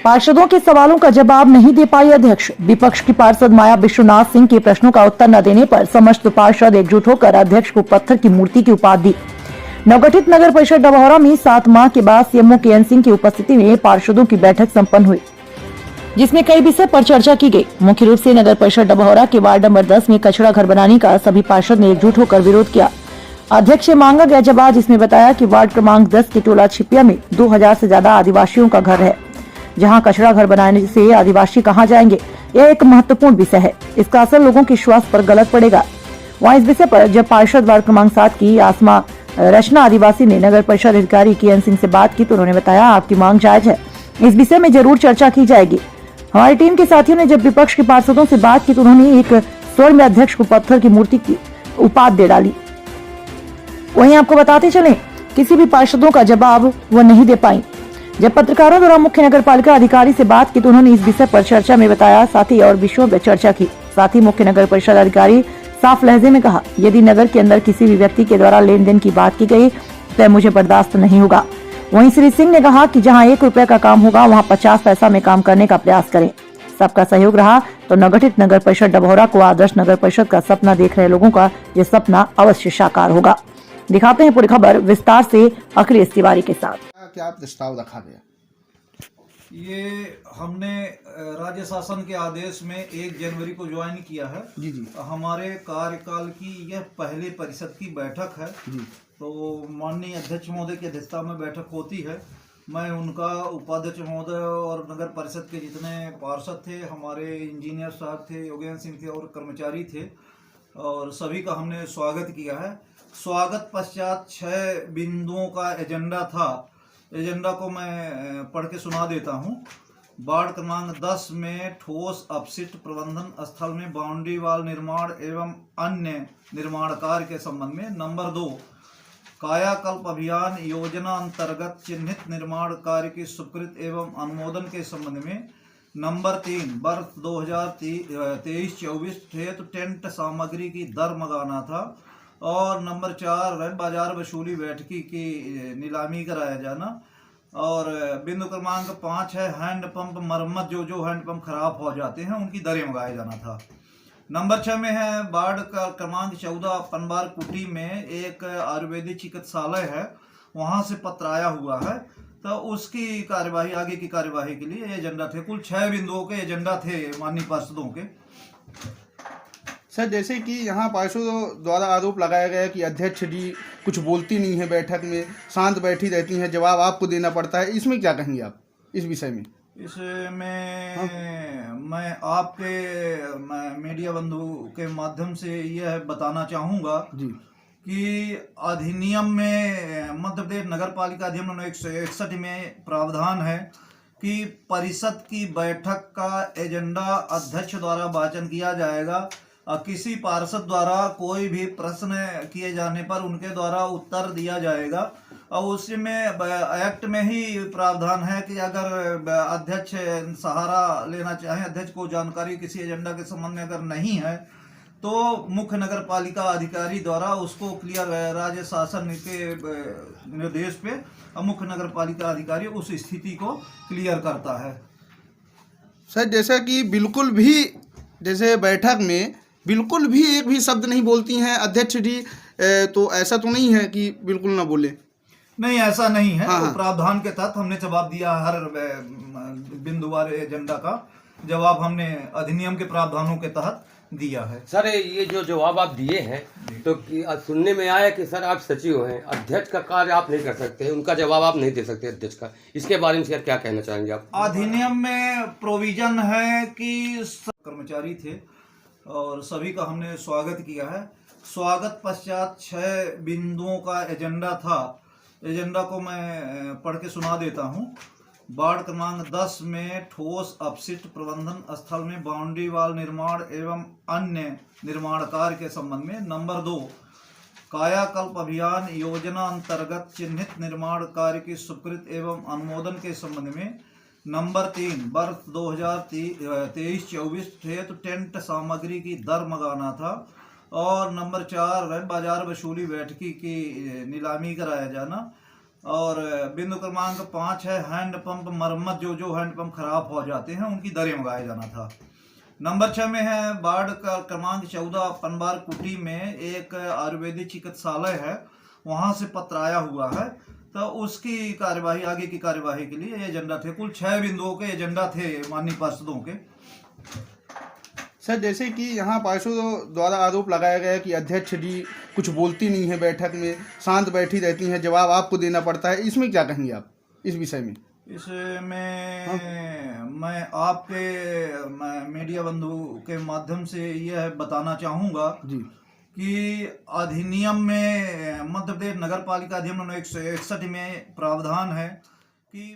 पार्षदों के सवालों का जवाब नहीं दे पाई अध्यक्ष। विपक्ष की पार्षद माया विश्वनाथ सिंह के प्रश्नों का उत्तर न देने पर समस्त पार्षद एकजुट होकर अध्यक्ष को पत्थर की मूर्ति की उपाधि दी। नवगठित नगर परिषद डभौरा में 7 माह के बाद सीएमओ केएन सिंह की उपस्थिति में पार्षदों की बैठक संपन्न हुई, जिसमें कई विषय पर चर्चा की गई। मुख्य रूप से नगर परिषद डभौरा के वार्ड नंबर 10 में कचरा घर बनाने का सभी पार्षद ने एकजुट होकर विरोध किया। अध्यक्ष से मांगा गया जवाब, जिसमें बताया कि वार्ड क्रमांक 10 के टोला छिपिया में 2000 से ज्यादा आदिवासियों का घर है, जहां कचरा घर बनाने से आदिवासी कहां जाएंगे, यह एक महत्वपूर्ण विषय है। इसका असर लोगों के स्वास्थ्य पर गलत पड़ेगा। वहीं इस विषय पर जब पार्षद वार्ड क्रमांक 7 की आसमा रचना आदिवासी ने नगर परिषद अधिकारी केएन सिंह से बात की तो उन्होंने बताया, आपकी मांग जायज है, इस विषय में जरूर चर्चा की जाएगी। हमारी टीम के साथियों ने जब विपक्ष के पार्षदों से बात की तो उन्होंने एक स्वर में अध्यक्ष को पत्थर की मूर्ति की उपाधि दे डाली। वहीं आपको बताते चलें, किसी भी पार्षदों का जवाब वो नहीं दे पाई। जब पत्रकारों द्वारा मुख्य नगर पालिका अधिकारी से बात की तो उन्होंने इस विषय पर चर्चा में बताया, साथ ही और विषयों पर चर्चा की। साथ ही मुख्य नगर परिषद अधिकारी साफ लहजे में कहा, यदि नगर के अंदर किसी भी व्यक्ति के द्वारा लेन देन की बात की गई तो मुझे बर्दाश्त नहीं होगा। वहीं श्री सिंह ने कहा कि जहां 1 रुपए का काम होगा वहां 50 पैसा में काम करने का प्रयास करें। सबका सहयोग रहा तो नवगठित नगर परिषद डभौरा को आदर्श नगर परिषद का सपना देख रहे लोगों का यह सपना अवश्य साकार होगा। दिखाते हैं पूरी खबर विस्तार से अखिलेश तिवारी के साथ। क्या प्रस्ताव रखा गया? ये हमने राज्य शासन के आदेश में 1 जनवरी को ज्वाइन किया है। जी जी। हमारे कार्यकाल की यह पहली परिषद की बैठक है। जी। तो माननीय अध्यक्ष महोदय की अध्यक्षता में बैठक होती है। मैं उनका उपाध्यक्ष महोदय और नगर परिषद के जितने पार्षद थे, हमारे इंजीनियर साहब थे, योगेंद्र सिंह थे और कर्मचारी थे, और सभी का हमने स्वागत किया है। स्वागत पश्चात 6 बिंदुओं का एजेंडा था। एजेंडा को मैं पढ़ के सुना देता हूँ। वार्ड क्रमांक 10 में ठोस अपशिष्ट प्रबंधन स्थल में बाउंड्री वाल निर्माण एवं अन्य निर्माण कार्य के संबंध में। नंबर 2, कायाकल्प अभियान योजना अंतर्गत चिन्हित निर्माण कार्य की स्वीकृत एवं अनुमोदन के संबंध में। नंबर 3, वर्ष 2023-24 हेतु टेंट सामग्री की दर मंगाना था। और नंबर 4, बाजार वसूली बैठकी की नीलामी कराया जाना। और बिंदु क्रमांक 5 है हैंडपंप मरम्मत, जो हैंडपंप खराब हो जाते हैं उनकी दरें मंगाया जाना था। नंबर 6 में है वार्ड का क्रमांक 14 पनबार कुटी में एक आयुर्वेदिक चिकित्सालय है, वहां से पत्र आया हुआ है, तो उसकी कार्यवाही, आगे की कार्यवाही के लिए एजेंडा थे। कुल 6 बिंदुओं के एजेंडा थे माननीय पार्षदों के। सर, जैसे कि यहाँ पार्षदों द्वारा आरोप लगाया गया कि अध्यक्ष जी कुछ बोलती नहीं है, बैठक में शांत बैठी रहती हैं, जवाब आपको देना पड़ता है, इसमें क्या कहेंगे आप इस विषय में? इसमें मैं आपके मीडिया बंधु के माध्यम से यह बताना चाहूँगा जी कि अधिनियम में, मध्य प्रदेश नगर पालिका अधिनियम 161 में प्रावधान है कि परिषद की बैठक का एजेंडा अध्यक्ष द्वारा वाचन किया जाएगा। किसी पार्षद द्वारा कोई भी प्रश्न किए जाने पर उनके द्वारा उत्तर दिया जाएगा। और उसमें एक्ट में ही प्रावधान है कि अगर अध्यक्ष सहारा लेना चाहे, अध्यक्ष को जानकारी किसी एजेंडा के संबंध में अगर नहीं है, तो मुख्य नगर पालिका अधिकारी द्वारा उसको क्लियर, राज्य शासन के निर्देश पे मुख्य नगर पालिका अधिकारी उस स्थिति को क्लियर करता है। सर, जैसा कि बिल्कुल भी, जैसे बैठक में बिल्कुल भी एक भी शब्द नहीं बोलती हैं अध्यक्ष जी, तो ऐसा तो नहीं है कि बिल्कुल ना बोले? नहीं, ऐसा नहीं है। हाँ, तो प्रावधान के तहत हमने जवाब दिया, हर बिंदुवार एजेंडा का जवाब हमने अधिनियम के प्रावधानों के तहत दिया है। सर, ये जो जवाब आप दिए हैं तो सुनने में आया कि सर आप सचिव हैं, अध्यक्ष का कार्य आप नहीं कर सकते, उनका जवाब आप नहीं दे सकते अध्यक्ष का, इसके बारे में सर क्या कहना चाहेंगे आप? अधिनियम में प्रोविजन है कि कर्मचारी थे और सभी का हमने स्वागत किया है। स्वागत पश्चात 6 बिंदुओं का एजेंडा था। एजेंडा को मैं पढ़ के सुना देता हूँ। वार्ड क्रमांक 10 में ठोस अपशिष्ट प्रबंधन स्थल में बाउंड्री वाल निर्माण एवं अन्य निर्माण कार्य के संबंध में। नंबर 2, कायाकल्प अभियान योजना अंतर्गत चिन्हित निर्माण कार्य की स्वीकृत एवं अनुमोदन के संबंध में। नंबर 3, वर्ष 2023-24 हेतु टेंट सामग्री की दर मंगाना था। और नंबर 4, बाजार वसूली बैठकी की नीलामी कराया जाना। और बिंदु क्रमांक 5 है हैंडपंप मरम्मत, जो हैंडपंप खराब हो जाते हैं उनकी दरें मंगाया जाना था। नंबर 6 में है वार्ड का क्रमांक 14 पनबार कुटी में एक आयुर्वेदिक चिकित्सालय है, वहां से पत्र आया हुआ है, तो उसकी कार्यवाही, आगे की कार्यवाही के लिए एजेंडा थे। कुल 6 बिंदुओं के एजेंडा थे माननीय पार्षदों के। सर जैसे कि यहाँ पार्षदों द्वारा आरोप लगाया गया कि अध्यक्ष जी कुछ बोलती नहीं है बैठक में, शांत बैठी रहती हैं, जवाब आपको देना पड़ता है, इसमें क्या कहेंगे आप इस विषय में? इसमें मैं आपके मीडिया बंधु के माध्यम से यह बताना चाहूँगा जी कि अधिनियम में, मध्य प्रदेश नगर पालिका अधिनियम 1961 में प्रावधान है कि